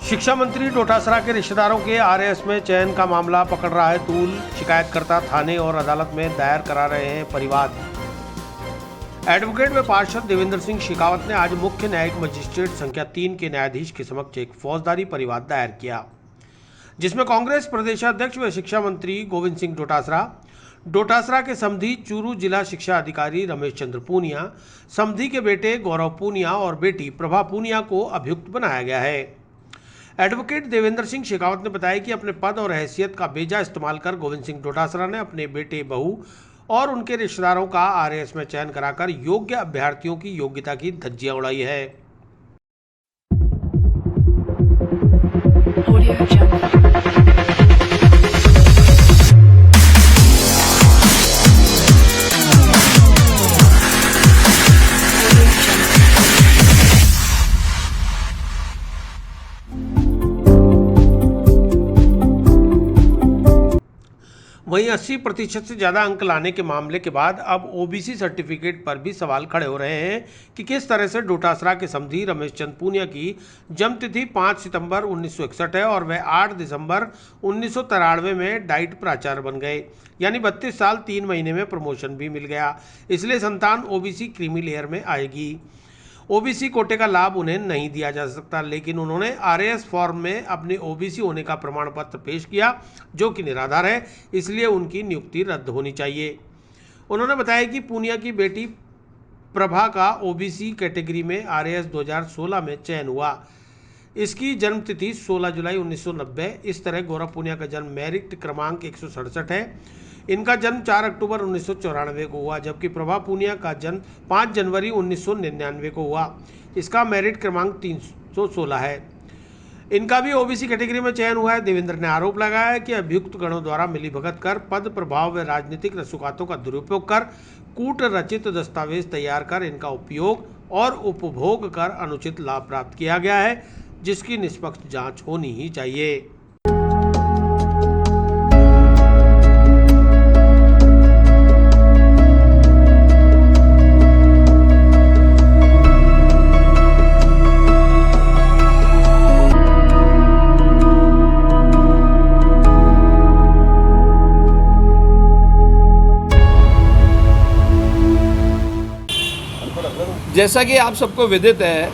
शिक्षा मंत्री डोटासरा के रिश्तेदारों के आरएएस में चयन का मामला पकड़ रहा है तूल। शिकायतकर्ता थाने और अदालत में दायर करा रहे हैं परिवाद। एडवोकेट व पार्षद देवेंद्र सिंह शेखावत ने आज मुख्य न्यायिक मजिस्ट्रेट संख्या 3 के न्यायाधीश के समक्ष एक फौजदारी परिवाद दायर किया, जिसमें कांग्रेस प्रदेशाध्यक्ष व शिक्षा मंत्री गोविंद सिंह डोटासरा के समधी चूरू जिला शिक्षा अधिकारी रमेश चंद्र पूनिया, समधी के बेटे गौरव पूनिया और बेटी प्रभा पूनिया को अभियुक्त बनाया गया है। एडवोकेट देवेंद्र सिंह शेखावत ने बताया कि अपने पद और हैसियत का बेजा इस्तेमाल कर गोविंद सिंह डोटासरा ने अपने बेटे, बहू और उनके रिश्तेदारों का आरएएस में चयन कराकर योग्य अभ्यर्थियों की योग्यता की धज्जियां उड़ाई है। वहीं 80% से ज़्यादा अंक लाने के मामले के बाद अब ओबीसी सर्टिफिकेट पर भी सवाल खड़े हो रहे हैं कि किस तरह से डोटासरा के समधी रमेश चंद्र पूनिया की जन्मतिथि 5 सितंबर 1961 है और वह 8 दिसंबर 1993 में डाइट प्राचार्य बन गए, यानी 32 साल 3 महीने में प्रमोशन भी मिल गया। इसलिए संतान ओबीसी क्रीमी लेयर में आएगी। ओबीसी कोटे का लाभ उन्हें नहीं दिया जा सकता, लेकिन उन्होंने आरएएस फॉर्म में अपने ओबीसी होने का प्रमाण पत्र पेश किया, जो कि निराधार है, इसलिए उनकी नियुक्ति रद्द होनी चाहिए। उन्होंने बताया कि पूनिया की बेटी प्रभा का ओबीसी कैटेगरी में आरएएस 2016 में चयन हुआ। इसकी जन्मतिथि 16 जुलाई 1990। इस तरह गौरव पूनिया का जन्म मेरिट क्रमांक 167 है। इनका जन्म 4 अक्टूबर 1994 को हुआ, जबकि प्रभा पूनिया का जन्म 5 जनवरी 1999 को हुआ। इसका मेरिट क्रमांक 316 है। इनका भी ओबीसी कैटेगरी में चयन हुआ है। देवेंद्र ने आरोप लगाया है कि अभियुक्त गणों द्वारा मिलीभगत कर, पद प्रभाव व राजनीतिक रसूखातों का दुरुपयोग कर, कूट रचित दस्तावेज तैयार कर इनका उपयोग और उपभोग कर अनुचित लाभ प्राप्त किया गया है, जिसकी निष्पक्ष जांच होनी ही चाहिए। जैसा कि आप सबको विदित है,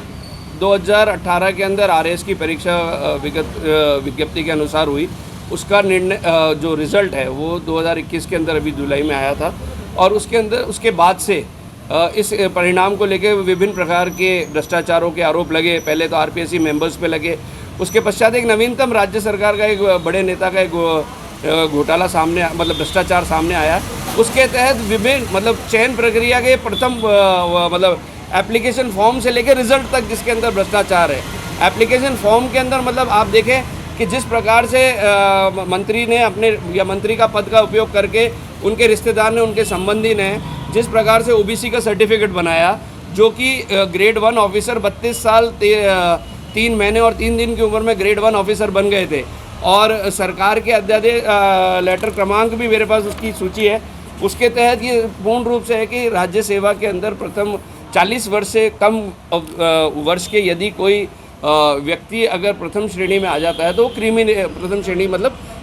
2018 के अंदर आरएएस की परीक्षा विज्ञप्ति के अनुसार हुई। उसका निर्णय जो रिज़ल्ट है वो 2021 के अंदर अभी जुलाई में आया था और उसके बाद से इस परिणाम को लेकर विभिन्न प्रकार के भ्रष्टाचारों के आरोप लगे। पहले तो आरपीएससी मेंबर्स पे लगे, उसके पश्चात एक नवीनतम राज्य सरकार का एक बड़े नेता का एक घोटाला सामने, मतलब भ्रष्टाचार सामने आया। उसके तहत विभिन्न चयन प्रक्रिया के प्रथम एप्लीकेशन फॉर्म से लेकर रिजल्ट तक जिसके अंदर भ्रष्टाचार है। एप्लीकेशन फॉर्म के अंदर आप देखें कि जिस प्रकार से मंत्री ने मंत्री का पद का उपयोग करके उनके रिश्तेदार ने, उनके संबंधी ने जिस प्रकार से ओबीसी का सर्टिफिकेट बनाया, जो कि ग्रेड 1 ऑफिसर 32 साल 3 महीने और 3 दिन की उम्र में ग्रेड 1 ऑफिसर बन गए थे। और सरकार के अध्यादेश लेटर क्रमांक भी मेरे पास उसकी सूची है। उसके तहत ये पूर्ण रूप से है कि राज्य सेवा के अंदर प्रथम 40 वर्ष से कम वर्ष के यदि कोई व्यक्ति अगर प्रथम श्रेणी में आ जाता है तो वो प्रथम श्रेणी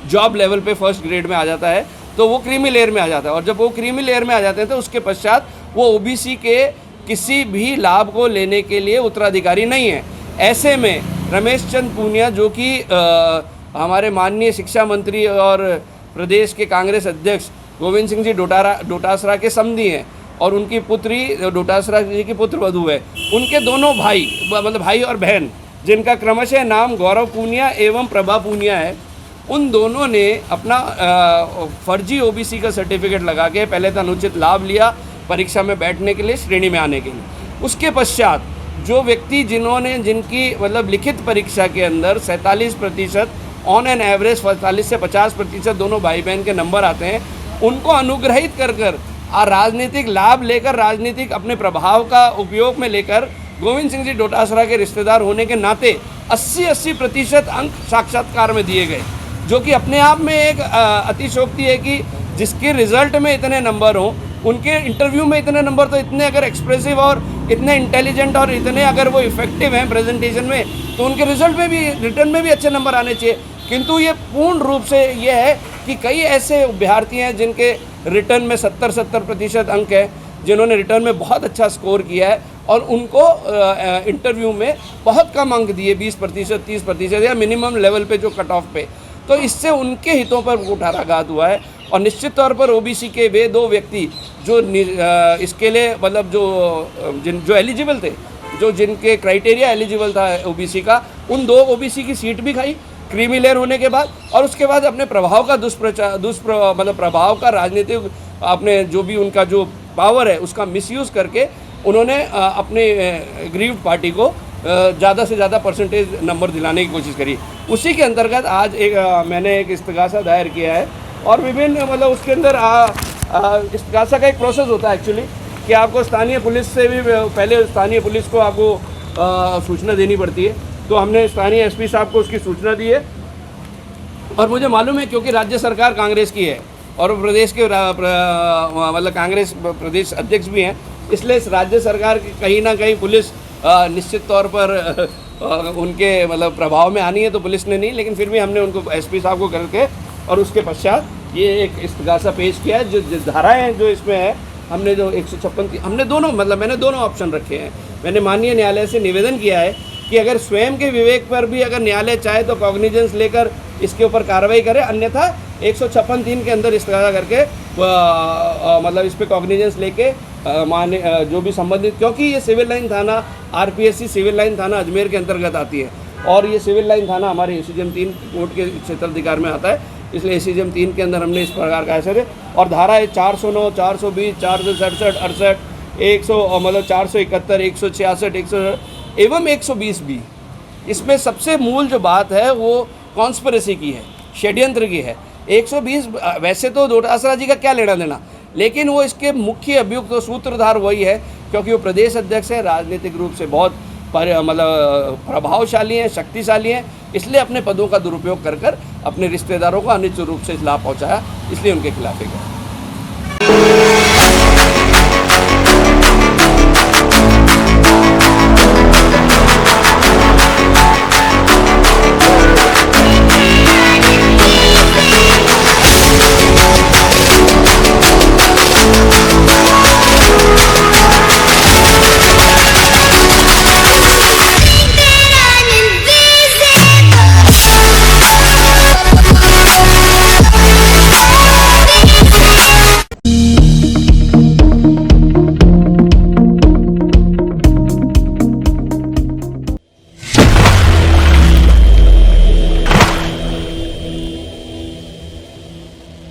जॉब लेवल पे फर्स्ट ग्रेड में आ जाता है, तो वो क्रीमी लेयर में आ जाता है। और जब वो क्रीमी लेयर में आ जाते हैं तो उसके पश्चात वो ओबीसी के किसी भी लाभ को लेने के लिए उत्तराधिकारी नहीं है। ऐसे में रमेश चंद्र पूनिया, जो कि हमारे माननीय शिक्षा मंत्री और प्रदेश के कांग्रेस अध्यक्ष गोविंद सिंह जी डोटासरा के समधी हैं और उनकी पुत्री डोटासरा जी की पुत्र वधू है, उनके दोनों भाई भाई और बहन, जिनका क्रमशः नाम गौरव पूनिया एवं प्रभा पूनिया है, उन दोनों ने अपना फर्जी ओबीसी का सर्टिफिकेट लगा के पहले तो अनुचित लाभ लिया परीक्षा में बैठने के लिए, श्रेणी में आने के लिए। उसके पश्चात जो व्यक्ति जिनकी लिखित परीक्षा के अंदर 47% ऑन एन एवरेज 45 से 50% दोनों भाई बहन के नंबर आते हैं, उनको अनुग्रहित कर राजनीतिक लाभ लेकर, राजनीतिक अपने प्रभाव का उपयोग में लेकर गोविंद सिंह जी डोटासरा के रिश्तेदार होने के नाते 80% अंक साक्षात्कार में दिए गए, जो कि अपने आप में एक अतिशयोक्ति है कि जिसके रिजल्ट में इतने नंबर हों उनके इंटरव्यू में इतने नंबर, तो इतने अगर एक्सप्रेसिव और इतने इंटेलिजेंट और इतने अगर वो इफेक्टिव हैं प्रेजेंटेशन में, तो उनके रिजल्ट में भी, रिटर्न में भी अच्छे नंबर आने चाहिए। किंतु ये पूर्ण रूप से ये है कि कई ऐसे अभ्यर्थी हैं जिनके रिटर्न में 70% अंक है, जिन्होंने रिटर्न में बहुत अच्छा स्कोर किया है और उनको इंटरव्यू में बहुत कम अंक दिए, 20%, 30% या मिनिमम लेवल पे जो कट ऑफ पे। तो इससे उनके हितों पर कुठाराघात हुआ है। और निश्चित तौर पर ओबीसी के वे 2 व्यक्ति जो इसके लिए मतलब जो एलिजिबल थे, जो जिनके क्राइटेरिया एलिजिबल था ओबीसी का, उन 2 ओबीसी की सीट भी खाई क्रीमी लेयर होने के बाद। और उसके बाद अपने प्रभाव का मतलब प्रभाव का राजनीतिक अपने जो भी उनका जो पावर है उसका मिसयूज़ करके उन्होंने अपने एग्रीव्ड पार्टी को ज़्यादा से ज़्यादा परसेंटेज नंबर दिलाने की कोशिश करी। उसी के अंतर्गत आज मैंने एक इस्तिगासा दायर किया है और विभिन्न मतलब उसके अंदर इस्तिगासा का एक प्रोसेस होता है एक्चुअली, कि आपको स्थानीय पुलिस से भी पहले स्थानीय पुलिस को आपको सूचना देनी पड़ती है। तो हमने स्थानीय एसपी साहब को उसकी सूचना दी है और मुझे मालूम है क्योंकि राज्य सरकार कांग्रेस की है और प्रदेश के मतलब कांग्रेस प्रदेश अध्यक्ष भी हैं, इसलिए इस राज्य सरकार की कहीं ना कहीं पुलिस निश्चित तौर पर उनके मतलब प्रभाव में आनी है, तो पुलिस ने नहीं, लेकिन फिर भी हमने उनको एसपी साहब को करके और उसके पश्चात ये एक इस्तिगासा पेश किया है। जो धाराएँ जो इसमें है, हमने जो 156 हमने दोनों मतलब मैंने दोनों ऑप्शन रखे हैं। मैंने माननीय न्यायालय से निवेदन किया है कि अगर स्वयं के विवेक पर भी अगर न्यायालय चाहे तो कॉग्निजेंस लेकर इसके ऊपर कार्रवाई करे, अन्यथा 156(3) के अंदर इस्तिगासा करके मतलब इस पर कॉग्निजेंस लेके माने जो भी संबंधित, क्योंकि ये सिविल लाइन थाना आरपीएससी सिविल लाइन थाना अजमेर के अंतर्गत आती है और ये सिविल लाइन थाना हमारे एसीजेम 3 कोर्ट के क्षेत्राधिकार में आता है, इसलिए एसीजेम 3 के अंदर हमने इस प्रकार का ऐसे और धारा है 409, 420, 467, 68, 100 मतलब 471, 166, 100 एवं 120 भी। इसमें सबसे मूल जो बात है वो कॉन्स्पिरेसी की है, षड्यंत्र की है। 120 वैसे तो डोटासरा जी का क्या लेना देना, लेकिन वो इसके मुख्य अभियुक्त तो सूत्रधार वही है, क्योंकि वो प्रदेश अध्यक्ष है, राजनीतिक रूप से बहुत मतलब प्रभावशाली हैं, शक्तिशाली हैं, इसलिए अपने पदों का दुरुपयोग कर अपने रिश्तेदारों को अनिश्चित रूप से लाभ पहुंचाया, इसलिए उनके खिलाफ है।